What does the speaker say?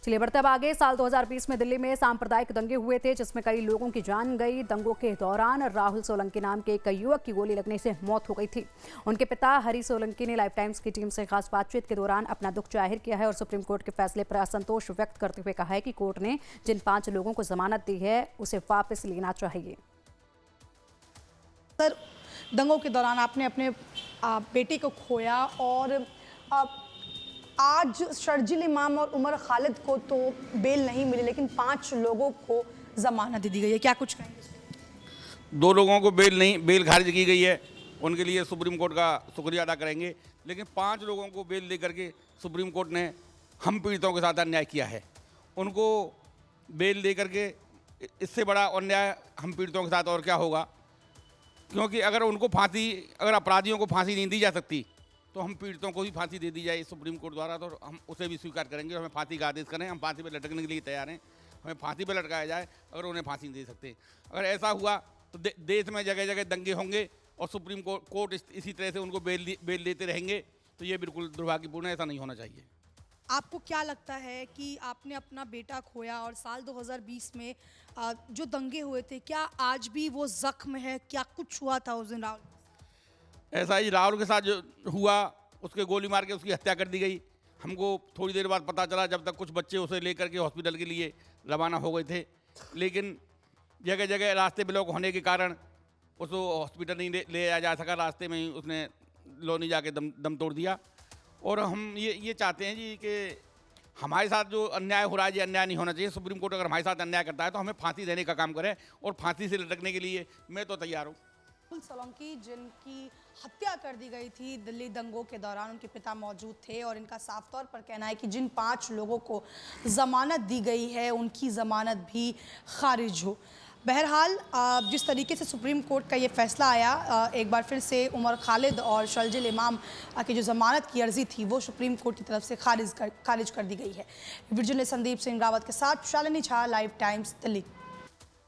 चलिए बढ़ते अब आगे। साल 2020 में दिल्ली में सांप्रदायिक दंगे हुए थे जिसमें कई लोगों की जान गई। दंगों के दौरान राहुल सोलंकी नाम के एक युवक की गोली लगने से मौत हो गई थी। उनके पिता हरी सोलंकी ने लाइव टाइम्स की टीम से खास बातचीत के दौरान अपना दुख जाहिर किया है और सुप्रीम कोर्ट के फैसले पर असंतोष व्यक्त करते हुए कहा है कि कोर्ट ने जिन 5 लोगों को जमानत दी है उसे वापस लेना चाहिए। सर, दंगों के दौरान आपने अपने बेटे को खोया और आज शर्जिल इमाम और उमर खालिद को तो बेल नहीं मिली, लेकिन 5 लोगों को जमानत दी गई है। क्या कुछ कहेंगे? 2 लोगों को बेल खारिज की गई है, उनके लिए सुप्रीम कोर्ट का शुक्रिया अदा करेंगे। लेकिन 5 लोगों को बेल दे करके सुप्रीम कोर्ट ने हम पीड़ितों के साथ अन्याय किया है। उनको बेल दे करके इससे बड़ा अन्याय हम पीड़ितों के साथ और क्या होगा? क्योंकि अगर अपराधियों को फांसी नहीं दी जा सकती तो हम पीड़ितों को भी फांसी दे दी जाए सुप्रीम कोर्ट द्वारा, तो हम उसे भी स्वीकार करेंगे और हमें फांसी का आदेश करें। हम फांसी पर लटकने के लिए तैयार हैं, हमें फांसी पर लटकाया जाए अगर उन्हें फांसी नहीं दे सकते। अगर ऐसा हुआ तो देश में जगह जगह दंगे होंगे और सुप्रीम कोर्ट इसी तरह से उनको बेल देते रहेंगे, तो ये बिल्कुल दुर्भाग्यपूर्ण है। ऐसा नहीं होना चाहिए। आपको क्या लगता है कि आपने अपना बेटा खोया और साल 2020 में जो दंगे हुए थे, क्या आज भी वो जख्म है? क्या कुछ हुआ था उस दिन राहुल? ऐसा ही राहुल के साथ जो हुआ, उसके गोली मार के उसकी हत्या कर दी गई। हमको थोड़ी देर बाद पता चला, जब तक कुछ बच्चे उसे लेकर के हॉस्पिटल के लिए रवाना हो गए थे, लेकिन जगह जगह रास्ते ब्लॉक होने के कारण उसको हॉस्पिटल नहीं ले जाया जा सका। रास्ते में ही उसने लोनी जाके दम तोड़ दिया। और हम ये चाहते हैं जी कि हमारे साथ जो अन्याय हो रहा है, ये अन्याय नहीं होना चाहिए। सुप्रीम कोर्ट अगर हमारे साथ अन्याय करता है तो हमें फांसी देने का काम करे, और फांसी से लटकने के लिए मैं तो तैयार हूँ। राहुल सोलंकी, जिनकी हत्या कर दी गई थी दिल्ली दंगों के दौरान, उनके पिता मौजूद थे और इनका साफ तौर पर कहना है कि जिन 5 लोगों को जमानत दी गई है उनकी जमानत भी खारिज हो। बहरहाल जिस तरीके से सुप्रीम कोर्ट का ये फैसला आया, एक बार फिर से उमर खालिद और शर्जिल इमाम की जो जमानत की अर्जी थी वो सुप्रीम कोर्ट की तरफ से खारिज कर दी गई है। वीडियो ने संदीप सिंह रावत के साथ शालिनी झा, लाइव टाइम्स, दिल्ली।